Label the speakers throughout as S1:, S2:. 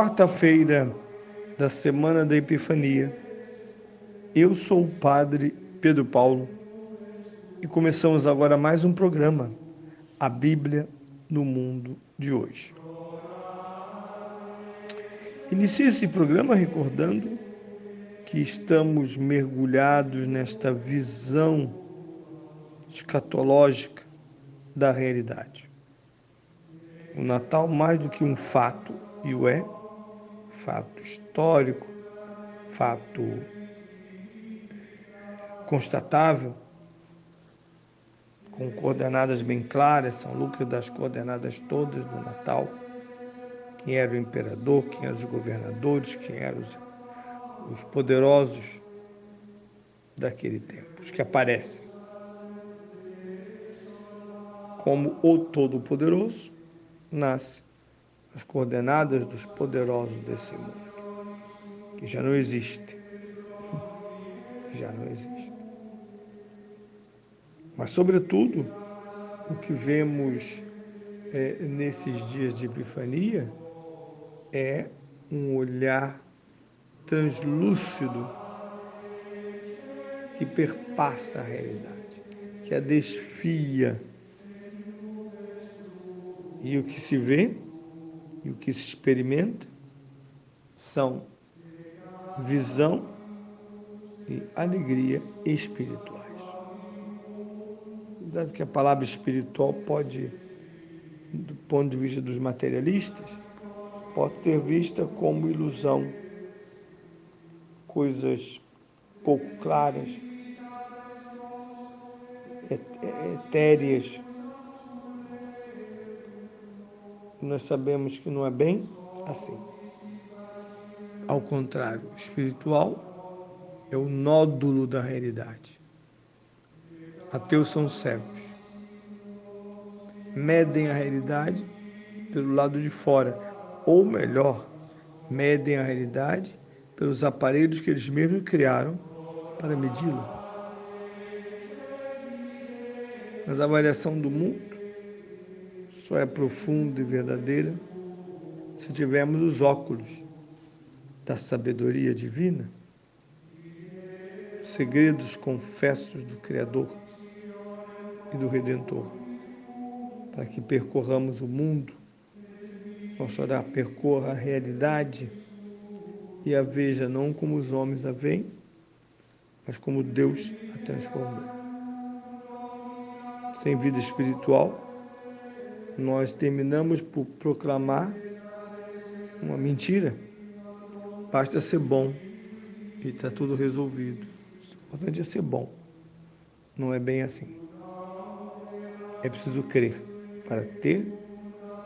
S1: quarta-feira da Semana da Epifania. Eu sou o Padre Pedro Paulo e começamos agora mais um programa, A Bíblia no Mundo de Hoje. Inicio esse programa recordando que estamos mergulhados nesta visão escatológica da realidade. O Natal, mais do que um fato, e o é, fato histórico, fato constatável, com coordenadas bem claras, São Lucas das coordenadas todas do Natal, quem era o imperador, quem eram os governadores, quem eram os poderosos daquele tempo, os que aparecem como o Todo-Poderoso, nasce as coordenadas dos poderosos desse mundo, que já não existe. Já não existe. Mas, sobretudo, o que vemos nesses dias de Epifania é um olhar translúcido que perpassa a realidade, que a desfia. E o que se vê e o que se experimenta são visão e alegria espirituais. Cuidado que a palavra espiritual pode, do ponto de vista dos materialistas, pode ser vista como ilusão, coisas pouco claras, etéreas. Nós sabemos que não é bem assim. Ao contrário, o espiritual é o nódulo da realidade. Ateus são cegos. Medem a realidade pelo lado de fora, ou melhor, medem a realidade pelos aparelhos que eles mesmos criaram para medi-la. Mas a avaliação do mundo só é profunda e verdadeira se tivermos os óculos da sabedoria divina, segredos confessos do Criador e do Redentor, para que percorramos o mundo, nosso olhar percorra a realidade e a veja não como os homens a veem, mas como Deus a transformou. Sem vida espiritual, nós terminamos por proclamar uma mentira. Basta ser bom e está tudo resolvido. O importante é ser bom. Não é bem assim. É preciso crer para ter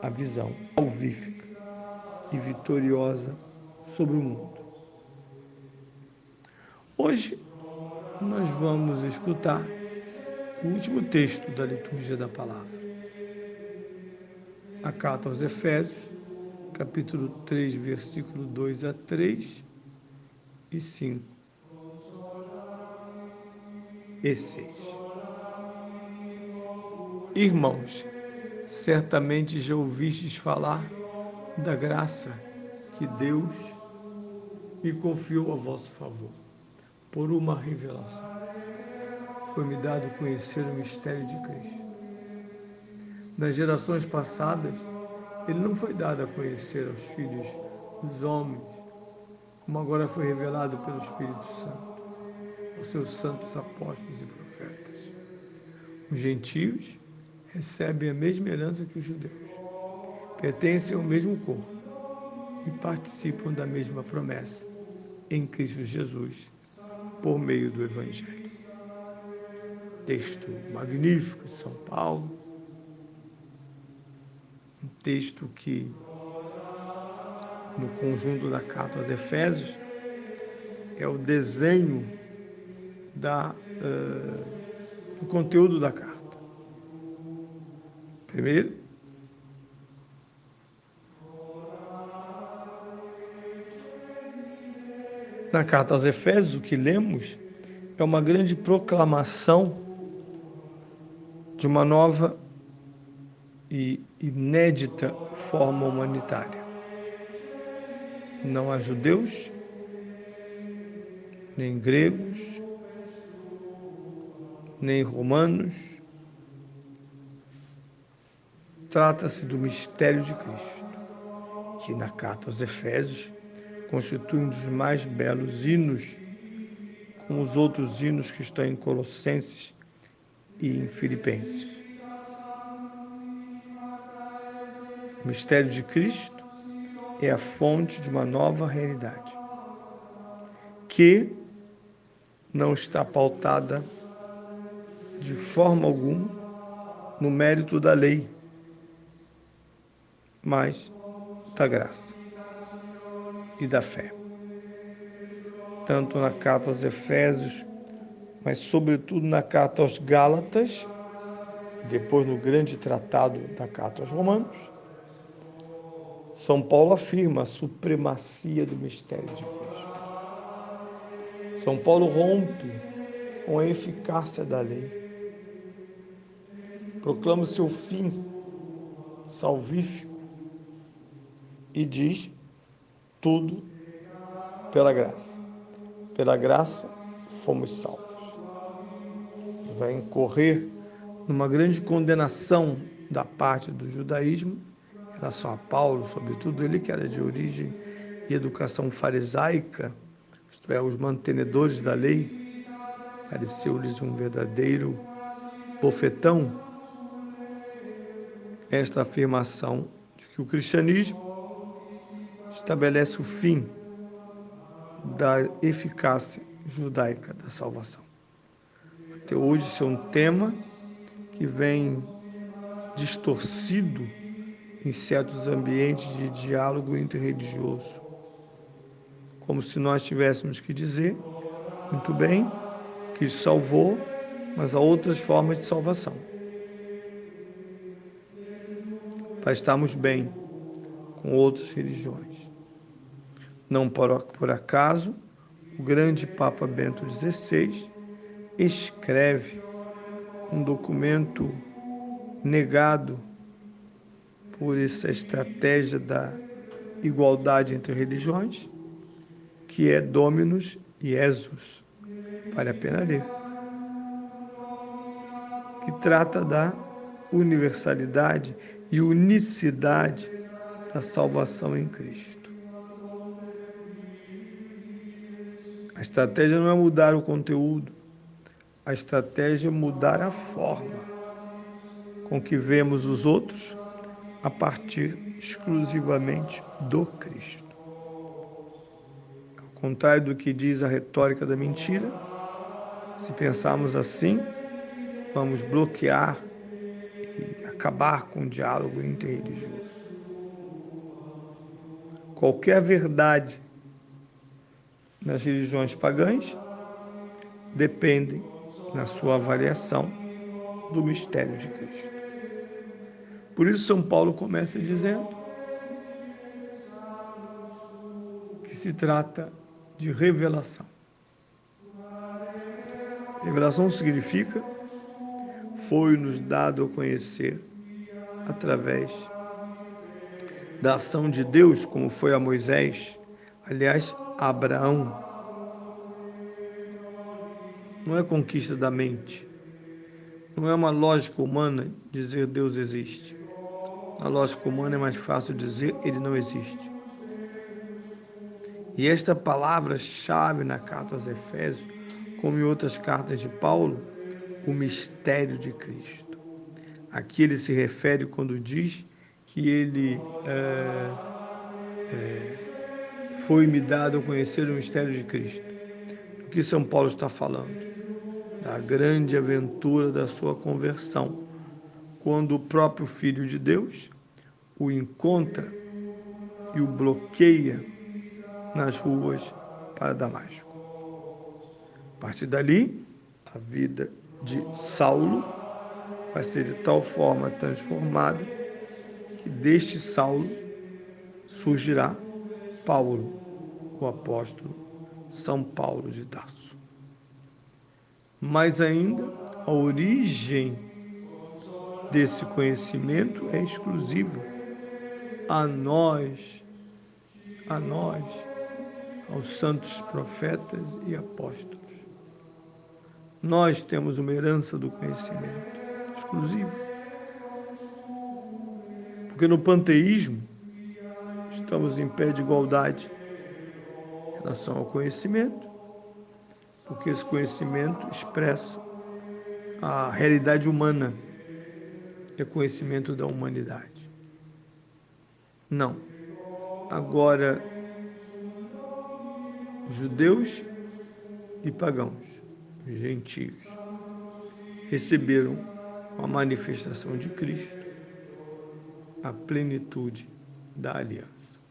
S1: a visão salvífica e vitoriosa sobre o mundo. Hoje nós vamos escutar o último texto da liturgia da palavra. A carta aos Efésios, capítulo 3, versículo 2 a 3 e 5 e 6. Irmãos, certamente já ouvistes falar da graça que Deus me confiou a vosso favor, por uma revelação. Foi-me dado conhecer o mistério de Cristo. Nas gerações passadas, ele não foi dado a conhecer aos filhos dos homens, como agora foi revelado pelo Espírito Santo, aos seus santos apóstolos e profetas. Os gentios recebem a mesma herança que os judeus, pertencem ao mesmo corpo e participam da mesma promessa em Cristo Jesus, por meio do Evangelho. Texto magnífico de São Paulo, um texto que, no conjunto da carta aos Efésios, é o desenho do conteúdo da carta. Primeiro, na carta aos Efésios, o que lemos é uma grande proclamação de uma nova e inédita forma humanitária. Não há judeus, nem gregos, nem romanos. Trata-se do mistério de Cristo, que na carta aos Efésios constitui um dos mais belos hinos, como os outros hinos que estão em Colossenses e em Filipenses. O mistério de Cristo é a fonte de uma nova realidade, que não está pautada de forma alguma no mérito da lei, mas da graça e da fé. Tanto na carta aos Efésios, mas sobretudo na carta aos Gálatas, e depois no grande tratado da carta aos Romanos, São Paulo afirma a supremacia do mistério de Cristo. São Paulo rompe com a eficácia da lei, proclama o seu fim salvífico e diz: tudo pela graça. Pela graça fomos salvos. Vai incorrer numa grande condenação da parte do judaísmo em relação a Paulo, sobretudo ele que era de origem e educação farisaica, isto é, os mantenedores da lei. Pareceu-lhes um verdadeiro bofetão esta afirmação de que o cristianismo estabelece o fim da eficácia judaica da salvação. Até hoje isso é um tema que vem distorcido em certos ambientes de diálogo interreligioso, como se nós tivéssemos que dizer, muito bem, que salvou, mas há outras formas de salvação. Para estarmos bem com outras religiões. Não por acaso, o grande Papa Bento XVI escreve um documento negado por essa estratégia da igualdade entre religiões, que é Dominus Jesus, vale a pena ler, que trata da universalidade e unicidade da salvação em Cristo. A estratégia não é mudar o conteúdo, a estratégia é mudar a forma com que vemos os outros a partir exclusivamente do Cristo. Ao contrário do que diz a retórica da mentira, se pensarmos assim, vamos bloquear e acabar com o diálogo interreligioso. Qualquer verdade nas religiões pagãs depende, na sua avaliação, do mistério de Cristo. Por isso São Paulo começa dizendo que se trata de revelação. Revelação significa foi-nos dado a conhecer através da ação de Deus, como foi a Moisés, aliás, a Abraão. Não é conquista da mente. Não é uma lógica humana dizer Deus existe. Na lógica humana é mais fácil dizer ele não existe. E esta palavra-chave na carta aos Efésios, como em outras cartas de Paulo, o mistério de Cristo. Aqui ele se refere quando diz que ele foi-me dado a conhecer o mistério de Cristo. O que São Paulo está falando? Da grande aventura da sua conversão, quando o próprio Filho de Deus o encontra e o bloqueia nas ruas para Damasco. A partir dali, a vida de Saulo vai ser de tal forma transformada que deste Saulo surgirá Paulo, o apóstolo São Paulo de Tarso. Mas ainda, a origem desse conhecimento é exclusiva a nós, a nós, aos santos profetas e apóstolos. Nós temos uma herança do conhecimento exclusivo. Porque no panteísmo estamos em pé de igualdade em relação ao conhecimento, porque esse conhecimento expressa a realidade humana, é conhecimento da humanidade. Não. Agora, judeus e pagãos, gentios, receberam a manifestação de Cristo, a plenitude da aliança.